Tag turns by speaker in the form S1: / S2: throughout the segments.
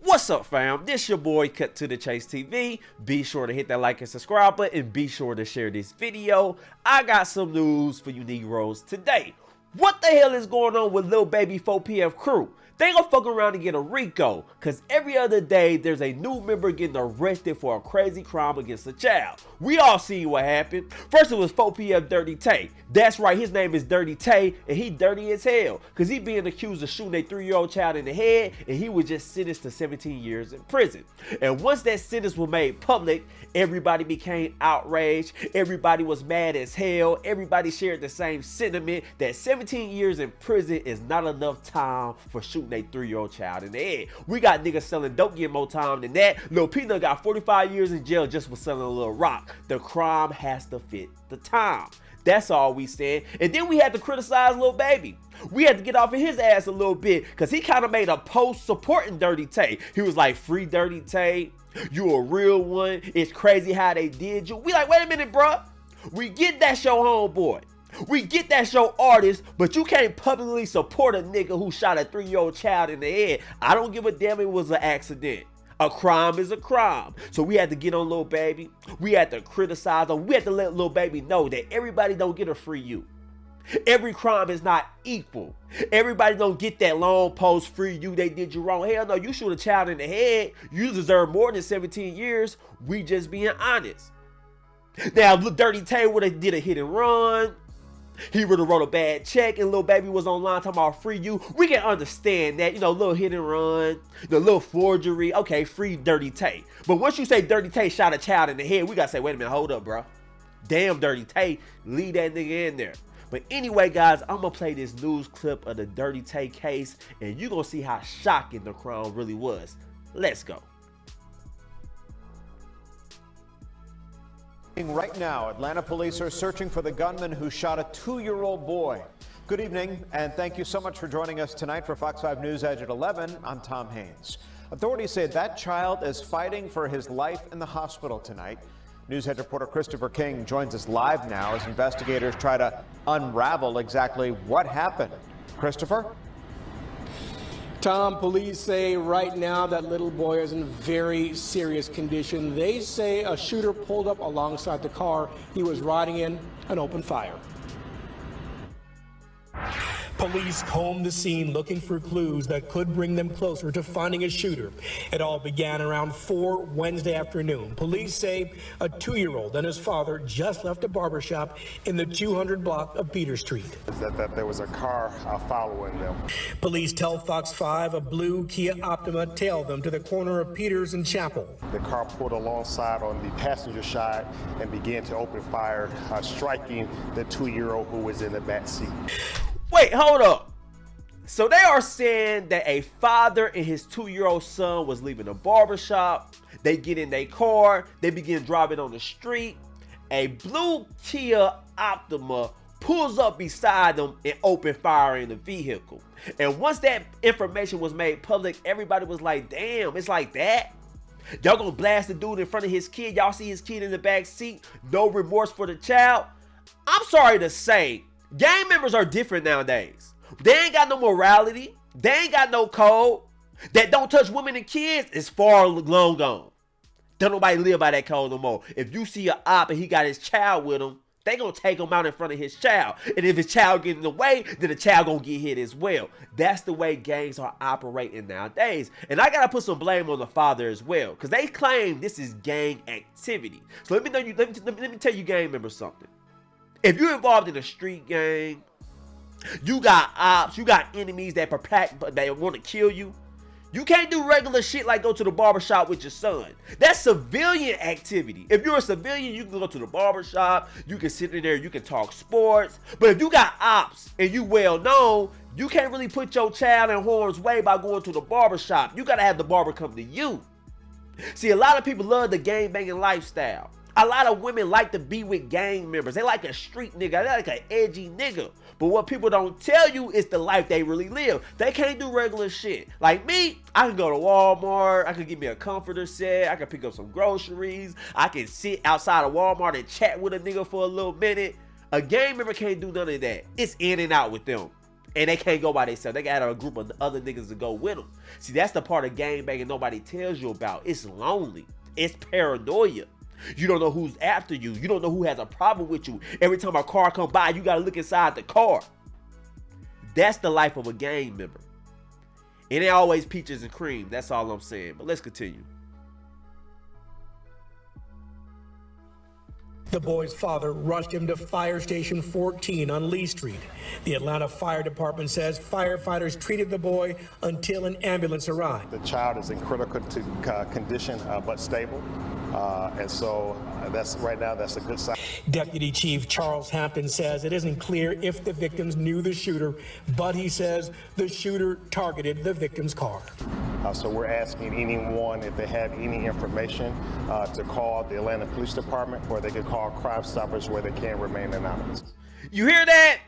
S1: What's up, fam? This your boy Cut to the Chase TV. Be sure to hit that like and subscribe button and be sure to share this video. I got some news for you Negroes today. What the hell is going on with Lil Baby 4PF crew? They gonna fuck around and get a RICO, cause every other day there's a new member getting arrested for a crazy crime against a child. We all seen what happened. First it was 4PF Dirty Tay. That's right, his name is Dirty Tay, and he dirty as hell, cause he being accused of shooting a 3-year-old child in the head, and he was just sentenced to 17 years in prison. And once that sentence was made public, everybody became outraged, everybody was mad as hell, everybody shared the same sentiment that 17 years in prison is not enough time for shooting a 3-year-old child in the head. We got niggas selling dope getting more time than that. Lil Peanut got 45 years in jail just for selling a little rock. The crime has to fit the time. That's all we said. And then we had to criticize Lil Baby. We had to get off of his ass a little bit because he kind of made a post supporting Dirty Tay. He was like, free Dirty Tay. You a real one. It's crazy how they did you. We like, wait a minute, bruh. We get that show homeboy. We get that show artist, but you can't publicly support a nigga who shot a 3-year-old child in the head. I don't give a damn if it was an accident. A crime is a crime. So we had to get on Lil Baby. We had to criticize him. We had to let Lil Baby know that everybody don't get a free you. Every crime is not equal. Everybody don't get that long post free you, they did you wrong. Hell no, you shoot a child in the head, you deserve more than 17 years. We just being honest. Now, Dirty Tay would have did a hit and run. He would have wrote a bad check and Lil Baby was online talking about free you. We can understand that, you know, little hit and run, the little forgery. Okay, free Dirty Tay. But once you say Dirty Tay shot a child in the head, we gotta say, wait a minute, hold up, bro. Damn, Dirty Tay, leave that nigga in there. But anyway, guys, I'm gonna play this news clip of the Dirty Tay case and you're gonna see how shocking the crime really was. Let's go.
S2: Right now, Atlanta police are searching for the gunman who shot a 2-year-old boy. Good evening, and thank you so much for joining us tonight for Fox 5 News Edge at 11. I'm Tom Haynes. Authorities say that child is fighting for his life in the hospital tonight. News Edge reporter Christopher King joins us live now as investigators try to unravel exactly what happened. Christopher?
S3: Tom, police say right now that little boy is in very serious condition. They say a shooter pulled up alongside the car he was riding in and opened fire. Police combed the scene looking for clues that could bring them closer to finding a shooter. It all began around 4 Wednesday afternoon. Police say a 2-year-old and his father just left a barbershop in the 200 block of Peter Street.
S4: That there was a car following them.
S3: Police tell Fox 5 a blue Kia Optima tailed them to the corner of Peters and Chapel.
S4: The car pulled alongside on the passenger side and began to open fire, striking the 2-year-old who was in the back seat.
S1: Wait, hold up. So they are saying that a father and his 2-year-old son was leaving a barbershop. They get in their car. They begin driving on the street. A blue Kia Optima pulls up beside them and open fire in the vehicle. And once that information was made public, everybody was like, damn, it's like that? Y'all gonna blast the dude in front of his kid? Y'all see his kid in the back seat? No remorse for the child? I'm sorry to say, gang members are different nowadays. They ain't got no morality. They ain't got no code. That don't touch women and kids is far long gone. Don't nobody live by that code no more. If you see a op and he got his child with him, they gonna take him out in front of his child. And if his child get in the way, then the child gonna get hit as well. That's the way gangs are operating nowadays. And I gotta put some blame on the father as well, because they claim this is gang activity. So let me tell you gang members something. If you're involved in a street gang, you got ops, you got enemies that want to kill you. You can't do regular shit like go to the barbershop with your son. That's civilian activity. If you're a civilian, you can go to the barbershop, you can sit in there, you can talk sports. But if you got ops and you well known, you can't really put your child in harm's way by going to the barbershop. You gotta have the barber come to you. See, a lot of people love the gang banging lifestyle. A lot of women like to be with gang members. They like a street nigga. They like an edgy nigga. But what people don't tell you is the life they really live. They can't do regular shit. Like me, I can go to Walmart. I can get me a comforter set. I can pick up some groceries. I can sit outside of Walmart and chat with a nigga for a little minute. A gang member can't do none of that. It's in and out with them. And they can't go by themselves. They got a group of other niggas to go with them. See, that's the part of gangbanging nobody tells you about. It's lonely. It's paranoia. You don't know who's after you. You don't know who has a problem with you. Every time a car come by, you got to look inside the car. That's the life of a gang member. It ain't always peaches and cream. That's all I'm saying. But let's continue.
S3: The boy's father rushed him to Fire Station 14 on Lee Street. The Atlanta Fire Department says firefighters treated the boy until an ambulance arrived.
S4: The child is in critical condition, but stable. And so that's right now, that's a good sign.
S3: Deputy Chief Charles Hampton says it isn't clear if the victims knew the shooter, but he says the shooter targeted the victim's car.
S4: So we're asking anyone if they have any information to call the Atlanta Police Department, or they could call Crime Stoppers where they can remain anonymous.
S1: You hear that?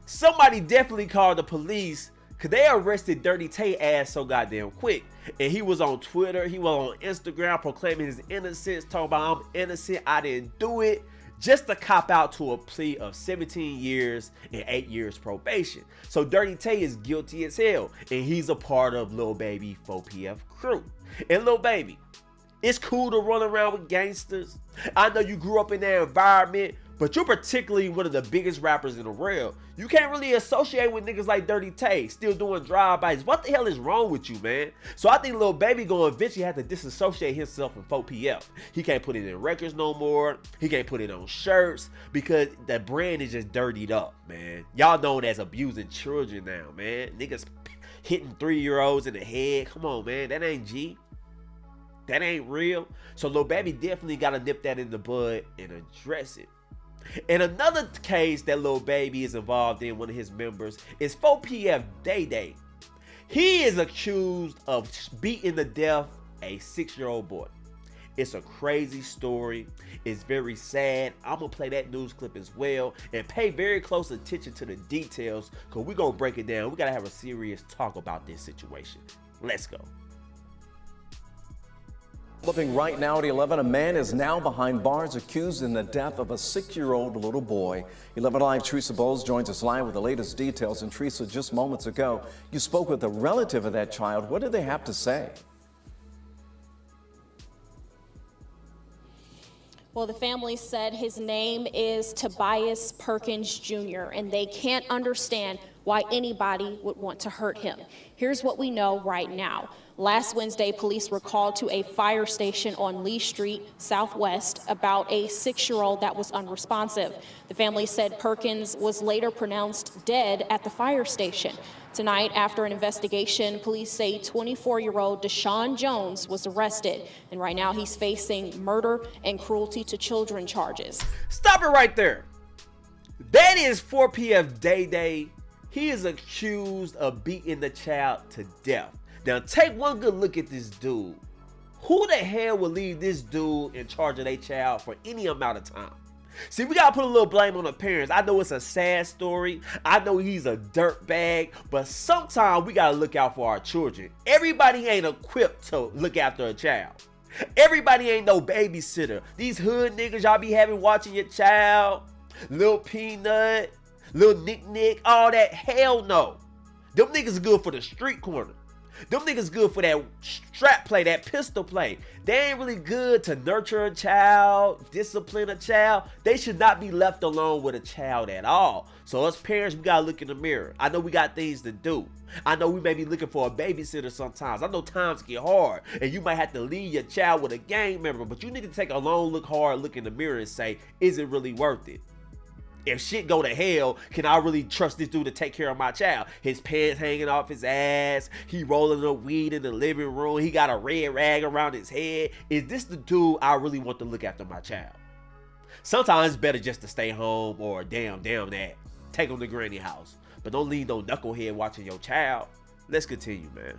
S1: Somebody definitely called the police because they arrested Dirty Tay ass so goddamn quick. And he was on Twitter, he was on Instagram proclaiming his innocence, talking about I'm innocent, I didn't do it, just to cop out to a plea of 17 years and 8 years probation. So Dirty Tay is guilty as hell, and he's a part of Lil Baby 4PF crew. And Lil Baby, it's cool to run around with gangsters. I know you grew up in that environment, but you're particularly one of the biggest rappers in the world. You can't really associate with niggas like Dirty Tay, still doing drive-bys. What the hell is wrong with you, man? So I think Lil Baby gonna eventually have to disassociate himself from 4PF. He can't put it in records no more. He can't put it on shirts because the brand is just dirtied up, man. Y'all known as abusing children now, man. Niggas hitting 3-year-olds in the head. Come on, man. That ain't G. That ain't real. So Lil Baby definitely gotta nip that in the bud and address it. And another case that Lil Baby is involved in, one of his members, is 4PF Day Day. He is accused of beating to death a 6-year-old boy. It's a crazy story. It's very sad. I'm going to play that news clip as well and pay very close attention to the details because we're going to break it down. We got to have a serious talk about this situation. Let's go.
S5: Looking right now at 11, a man is now behind bars accused in the death of a 6-year-old little boy. 11 Live Teresa Bowles joins us live with the latest details. And Teresa, just moments ago, you spoke with a relative of that child. What did they have to say?
S6: Well, the family said his name is Tobias Perkins Jr., and they can't understand why anybody would want to hurt him. Here's what we know right now. Last Wednesday, police were called to a fire station on Lee Street Southwest about a 6-year-old that was unresponsive. The family said Perkins was later pronounced dead at the fire station. Tonight, after an investigation, police say 24-year-old Deshaun Jones was arrested, and right now he's facing murder and cruelty to children charges.
S1: Stop it right there. That is 4PF Day Day. He is accused of beating the child to death. Now take one good look at this dude. Who the hell would leave this dude in charge of their child for any amount of time? See, we gotta put a little blame on the parents. I know it's a sad story. I know he's a dirtbag, but sometimes we gotta look out for our children. Everybody ain't equipped to look after a child. Everybody ain't no babysitter. These hood niggas y'all be having watching your child, Lil Peanut, Lil Nick, all that, hell no. Them niggas good for the street corner. Them niggas good for that strap play, that pistol play. They ain't really good to nurture a child, discipline a child. They should not be left alone with a child at all. So us parents, we gotta look in the mirror. I know we got things to do. I know we may be looking for a babysitter sometimes. I know times get hard and you might have to leave your child with a gang member, but you need to take a long look, hard look in the mirror and say, is it really worth it? If shit go to hell, can I really trust this dude to take care of my child? His pants hanging off his ass. He rolling the weed in the living room. He got a red rag around his head. Is this the dude I really want to look after my child? Sometimes it's better just to stay home or damn that. Take him to granny house. But don't leave no knucklehead watching your child. Let's continue, man.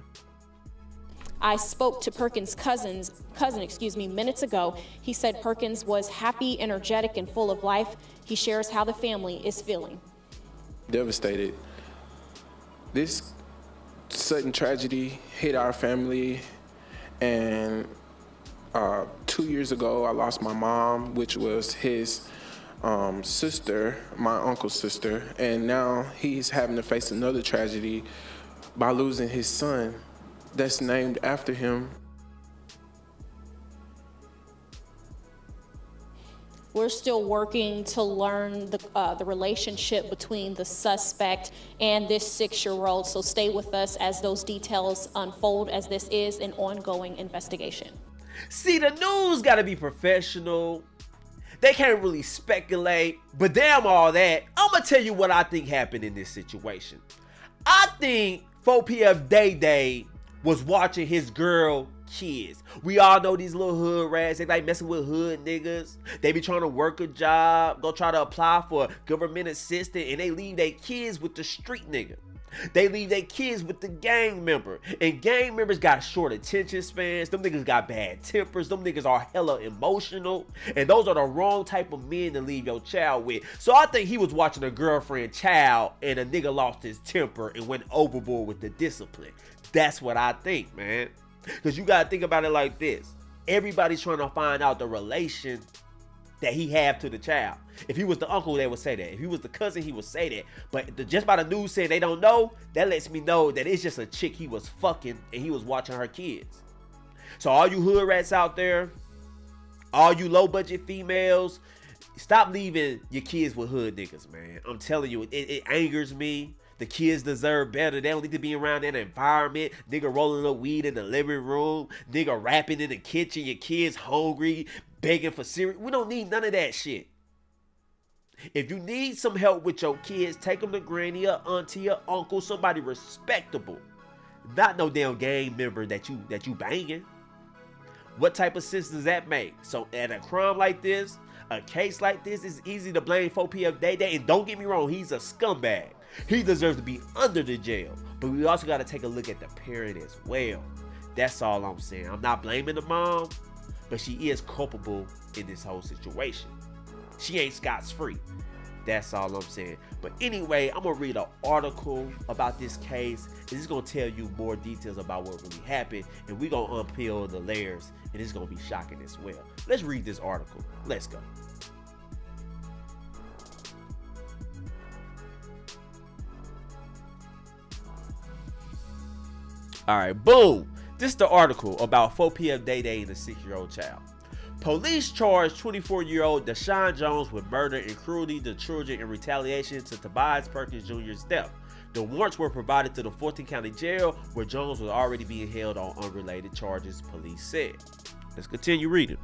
S6: I spoke to Perkins' cousin, minutes ago. He said Perkins was happy, energetic, and full of life. He shares how the family is feeling.
S7: Devastated. This sudden tragedy hit our family, and 2 years ago, I lost my mom, which was his sister, my uncle's sister, and now he's having to face another tragedy by losing his son that's named after him.
S6: We're still working to learn the relationship between the suspect and this 6-year-old, so stay with us as those details unfold, as this is an ongoing investigation.
S1: See, the news gotta be professional. They can't really speculate, but damn all that, I'm gonna tell you what I think happened in this situation. I think 4PF Day was watching his girl kids. We all know these little hood rats. They like messing with hood niggas. They be trying to work a job, go try to apply for government assistance, and they leave their kids with the street nigga. They leave their kids with the gang member. And gang members got short attention spans. Them niggas got bad tempers. Them niggas are hella emotional. And those are the wrong type of men to leave your child with. So I think he was watching a girlfriend child and a nigga lost his temper and went overboard with the discipline. That's what I think, man. Because you got to think about it like this. Everybody's trying to find out the relation that he have to the child. If he was the uncle, they would say that. If he was the cousin, he would say that. But just by the news saying they don't know, that lets me know that it's just a chick he was fucking and he was watching her kids. So all you hood rats out there, all you low budget females, stop leaving your kids with hood niggas, man. I'm telling you, it angers me. The kids deserve better. They don't need to be around that environment. Nigga rolling up weed in the living room. Nigga rapping in the kitchen. Your kids hungry, begging for cereal. We don't need none of that shit. If you need some help with your kids, take them to granny or auntie or uncle, somebody respectable. Not no damn gang member that you banging. What type of sense does that make? So at a crime like this, a case like this, it's easy to blame 4PF Day. And don't get me wrong, he's a scumbag. He deserves to be under the jail. But we also got to take a look at the parent as well. That's all I'm saying. I'm not blaming the mom, but she is culpable in this whole situation. She ain't Scott's free. That's all I'm saying. But anyway, I'm going to read an article about this case. And it's going to tell you more details about what really happened. And we're going to unpeel the layers. And it's going to be shocking as well. Let's read this article. Let's go. All right, boom. This is the article about 4PF Day and a 6-year-old child. Police charged 24-year-old Deshaun Jones with murder and cruelty to children in retaliation to Tobias Perkins Jr.'s death. The warrants were provided to the Fulton County Jail, where Jones was already being held on unrelated charges, police said. Let's continue reading.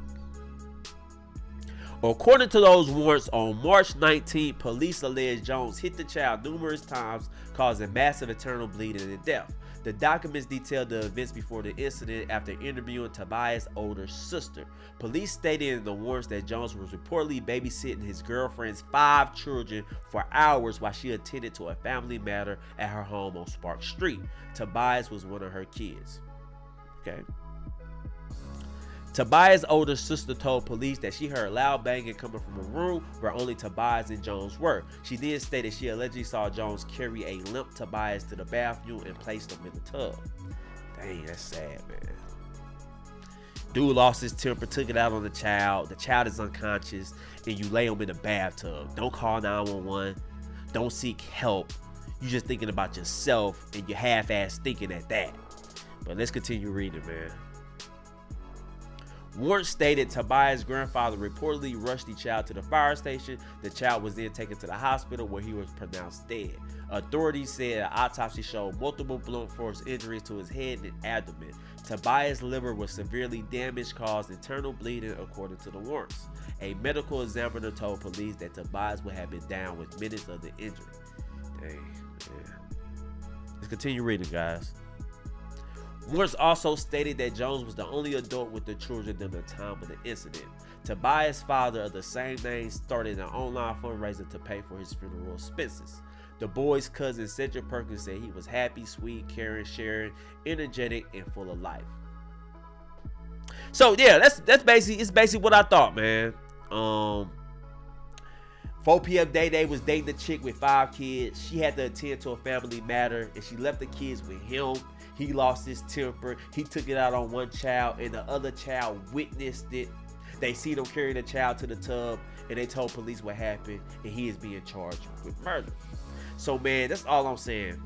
S1: According to those warrants, on March 19, police alleged Jones hit the child numerous times, causing massive internal bleeding and death. The documents detailed the events before the incident after interviewing Tobias' older sister. Police stated in the warrants that Jones was reportedly babysitting his girlfriend's 5 children for hours while she attended to a family matter at her home on Spark Street. Tobias was one of her kids. Okay. Tobias' older sister told police that she heard loud banging coming from a room where only Tobias and Jones were. She then stated she allegedly saw Jones carry a limp Tobias to the bathroom and placed him in the tub. Dang, that's sad, man. Dude lost his temper, took it out on the child. The child is unconscious, and you lay him in the bathtub. Don't call 911. Don't seek help. You're just thinking about yourself, and you're half-ass thinking at that. But let's continue reading, man. Warrants stated Tobias' grandfather reportedly rushed the child to the fire station. The child was then taken to the hospital where he was pronounced dead. Authorities said an autopsy showed multiple blunt force injuries to his head and abdomen. Tobias' liver was severely damaged, caused internal bleeding, according to the warrants. A medical examiner told police that Tobias would have been down with minutes of the injury. Dang, man. Let's continue reading, guys. Warrants also stated that Jones was the only adult with the children during the time of the incident. Tobias' father of the same name started an online fundraiser to pay for his funeral expenses. The boy's cousin, Cedric Perkins, said he was happy, sweet, caring, sharing, energetic, and full of life. So yeah, that's basically what I thought, man. 4PF Day was dating a chick with 5 kids. She had to attend to a family matter, and she left the kids with him. He lost his temper. He took it out on one child, and the other child witnessed it. They see them carrying the child to the tub, and they told police what happened, and he is being charged with murder. So, man, that's all I'm saying.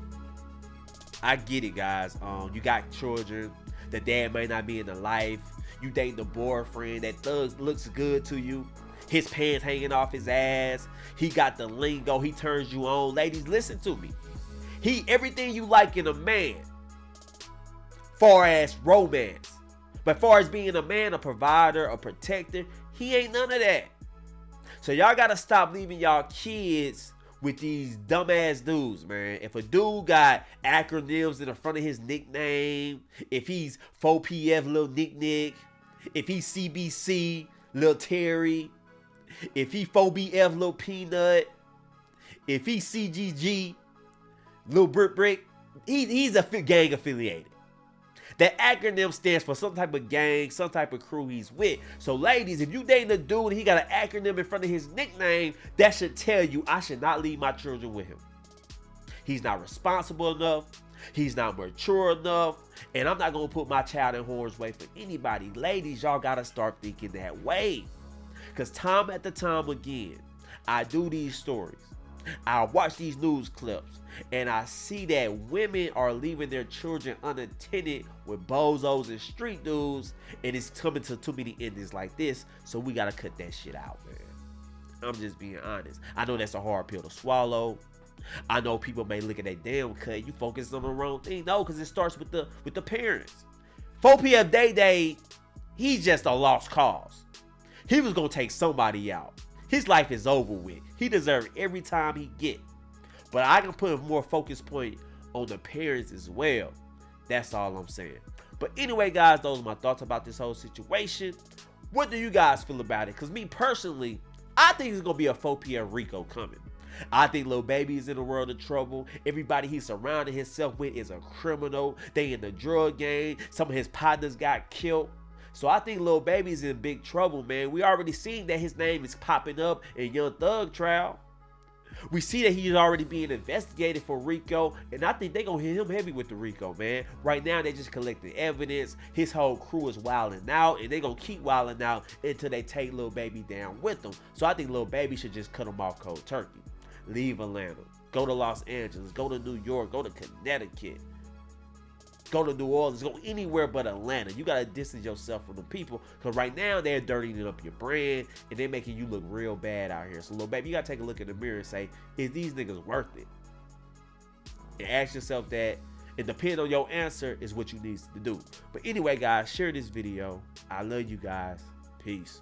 S1: I get it, guys. You got children. The dad may not be in the life. You dating the boyfriend. That thug looks good to you. His pants hanging off his ass. He got the lingo. He turns you on. Ladies, listen to me. He everything you like in a man. Far as romance. But far as being a man, a provider, a protector, he ain't none of that. So y'all gotta stop leaving y'all kids with these dumbass dudes, man. If a dude got acronyms in the front of his nickname, if he's 4PF Lil Nick Nick, if he's CBC Lil Terry, if he 4BF Lil Peanut, if he's CGG Lil Brick, he's a gang affiliated. That acronym stands for some type of gang, some type of crew he's with. So ladies, if you dating a dude and he got an acronym in front of his nickname, that should tell you I should not leave my children with him. He's not responsible enough. He's not mature enough. And I'm not going to put my child in harm's way for anybody. Ladies, y'all got to start thinking that way. Because time after time again, I do these stories. I watch these news clips. And I see that women are leaving their children unattended with bozos and street dudes. And it's coming to too many endings like this. So we got to cut that shit out, man. I'm just being honest. I know that's a hard pill to swallow. I know people may look at that damn cut. You focus on the wrong thing. No, because it starts with the parents. 4PF Day, he's just a lost cause. He was going to take somebody out. His life is over with. He deserves every time he get. But I can put a more focus point on the parents as well. That's all I'm saying. But anyway, guys, those are my thoughts about this whole situation. What do you guys feel about it? Because me personally, I think it's going to be a 4PF RICO coming. I think Lil Baby is in a world of trouble. Everybody he's surrounded himself with is a criminal. They in the drug game. Some of his partners got killed. So I think Lil Baby's in big trouble, man. We already seen that his name is popping up in Young Thug trial. We see that he's already being investigated for RICO, and I think they're going to hit him heavy with the RICO, man. Right now, they just collecting evidence. His whole crew is wilding out, and they're going to keep wilding out until they take Lil Baby down with them. So I think Lil Baby should just cut him off cold turkey. Leave Atlanta. Go to Los Angeles. Go to New York. Go to Connecticut. Go to New Orleans. Go anywhere but Atlanta. You got to distance yourself from the people, because right now they're dirtying up your brand and they're making you look real bad out here. So, Lil Baby, you got to take a look in the mirror and say, is these niggas worth it? And ask yourself that, and depending on your answer is what you need to do. But anyway, guys, share this video. I love you guys. Peace.